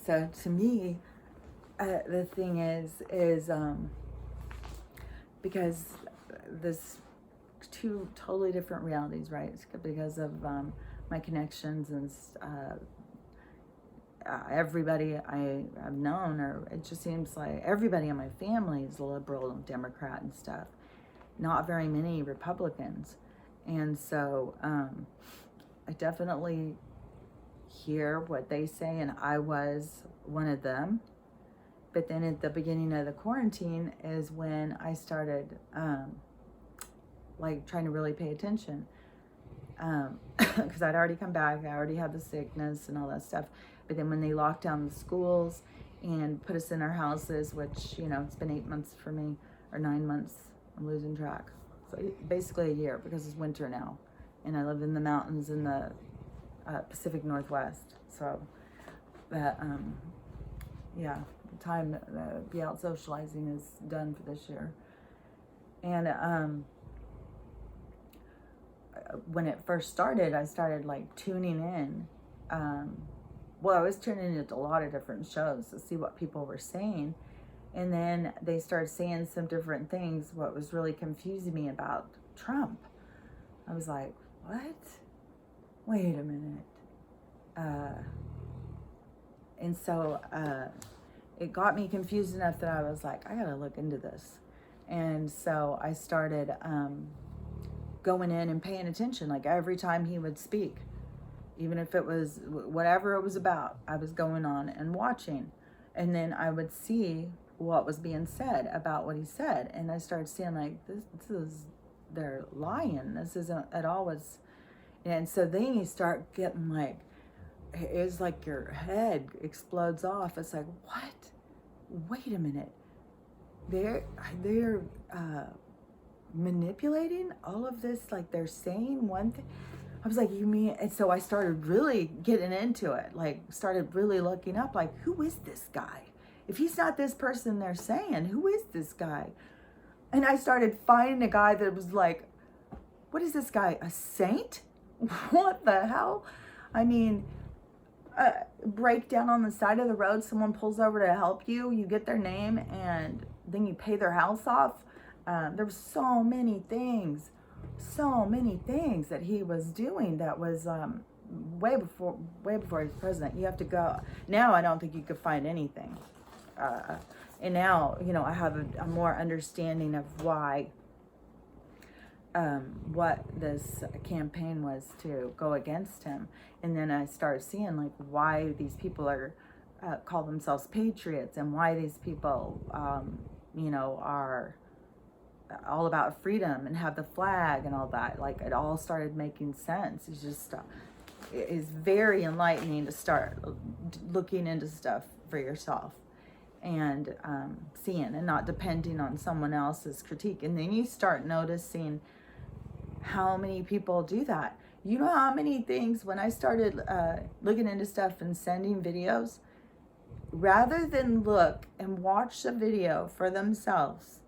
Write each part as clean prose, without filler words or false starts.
So to me, the thing is because this two totally different realities, right? It's because of my connections and everybody I have known, or it just seems like everybody in my family is liberal and Democrat and stuff. Not very many Republicans. And so I definitely hear what they say, and I was one of them. But then at the beginning of the quarantine is when I started like trying to really pay attention, because I'd already come back, I already had the sickness and all that stuff. But then when they locked down the schools and put us in our houses, which, you know, it's been 8 months for me, or 9 months, I'm losing track. So basically a year, because it's winter now. And I live in the mountains in the Pacific Northwest. So that, yeah, the time to be out socializing is done for this year. And when it first started, I started like tuning in. Well, I was tuning into a lot of different shows to see what people were saying. And then they started saying some different things, what was really confusing me about Trump. I was like, what? Wait a minute. And so it got me confused enough that I was like, I gotta look into this. And so I started going in and paying attention, like every time he would speak, even if it was whatever it was about, I was going on and watching. And then I would see what was being said about what he said. And I started seeing like, this is, they're lying. This isn't at all what's, and so then you start getting like, it's like your head explodes off. It's like, what? Wait a minute. They're manipulating all of this, like they're saying one thing. I was like, you mean? And so I started really getting into it, like started really looking up, like, who is this guy? If he's not this person they're saying, who is this guy? And I started finding a guy that was like, what is this guy, a saint? What the hell? I mean, break down on the side of the road, someone pulls over to help you, you get their name, and then you pay their house off. There were so many things that he was doing that was way before he was president. You have to go. Now I don't think you could find anything. And now, you know, I have a more understanding of why, what this campaign was to go against him. And then I started seeing like why these people are call themselves patriots, and why these people, you know, are all about freedom and have the flag and all that. Like it all started making sense. It's just it is very enlightening to start looking into stuff for yourself, and seeing and not depending on someone else's critique. And then you start noticing how many people do that. You know how many things, when I started looking into stuff and sending videos, rather than look and watch the video for themselves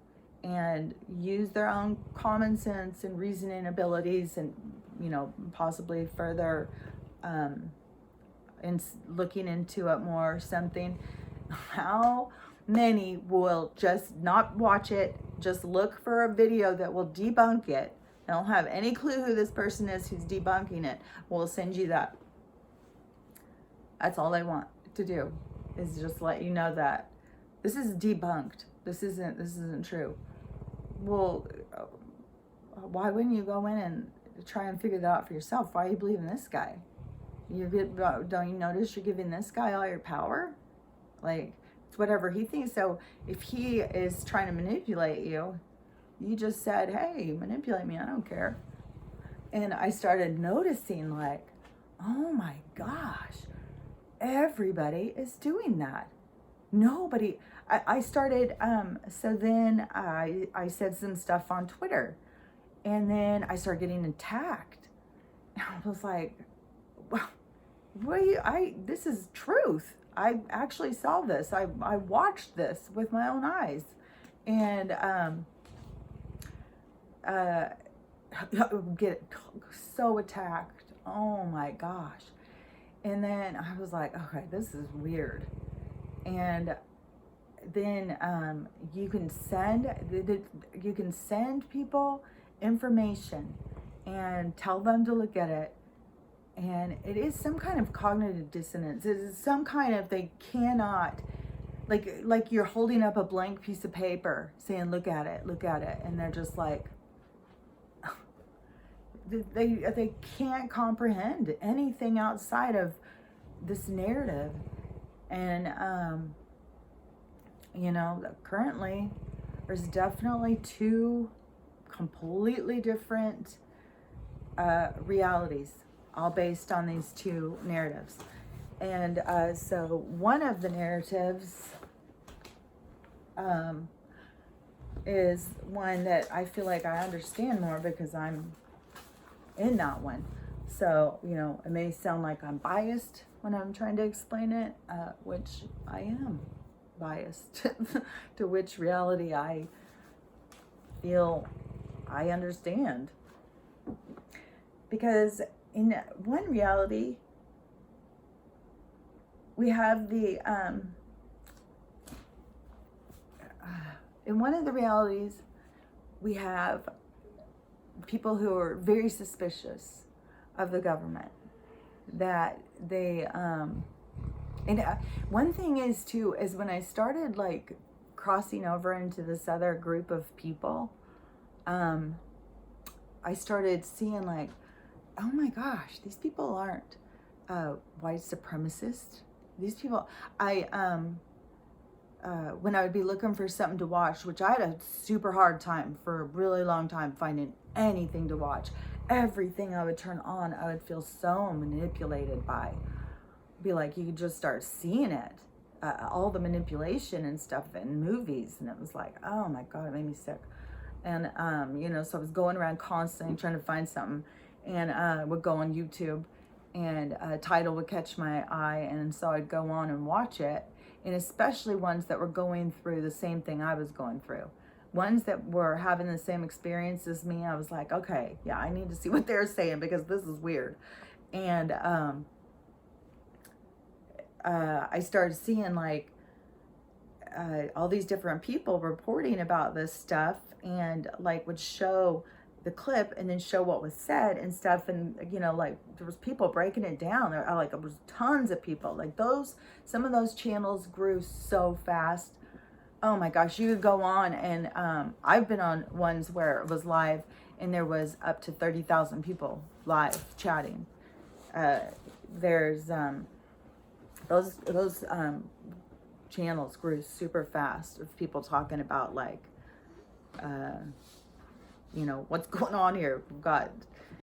and use their own common sense and reasoning abilities, and, you know, possibly further in looking into it more or something, how many will just not watch it, just look for a video that will debunk it? They don't have any clue who this person is who's debunking it. We'll send you that. That's all they want to do, is just let you know that this is debunked. This isn't true. Well, why wouldn't you go in and try and figure that out for yourself? Why are you believing this guy? Don't you notice you're giving this guy all your power? Like, it's whatever he thinks. So if he is trying to manipulate you, you just said, hey, manipulate me, I don't care. And I started noticing like, oh my gosh, everybody is doing that. Nobody, I started, so then I said some stuff on Twitter, and then I started getting attacked. And I was like, well, this is truth. I actually saw this. I watched this with my own eyes. And get so attacked. Oh my gosh. And then I was like, okay, this is weird. And then you can send people information and tell them to look at it, and it is some kind of cognitive dissonance. It is some kind of, they cannot, like you're holding up a blank piece of paper saying look at it, and they're just like, they can't comprehend anything outside of this narrative. And currently there's definitely two completely different realities, all based on these two narratives. And so one of the narratives is one that I feel like I understand more because I'm in that one. So, it may sound like I'm biased when I'm trying to explain it, which I am biased to which reality I feel I understand. Because in one reality, we have in one of the realities, we have people who are very suspicious of the government, that they and one thing is too, is when I started like crossing over into this other group of people, I started seeing like, oh my gosh, these people aren't white supremacists. These people, when I would be looking for something to watch, which I had a super hard time for a really long time finding anything to watch. Everything I would turn on, I would feel so manipulated by. Be like, you could just start seeing it, all the manipulation and stuff in movies, and it was like, oh my God, it made me sick. And so I was going around constantly trying to find something, and would go on YouTube, and a title would catch my eye, and so I'd go on and watch it. And especially ones that were going through the same thing I was going through. Ones that were having the same experience as me, I was like, okay, yeah, I need to see what they're saying because this is weird. And I started seeing like all these different people reporting about this stuff, and like would show the clip and then show what was said and stuff. And like there was people breaking it down. There was tons of people like those. Some of those channels grew so fast. Oh my gosh, you could go on, and I've been on ones where it was live and there was up to 30,000 people live chatting. There's those channels grew super fast with people talking about like what's going on here. We've got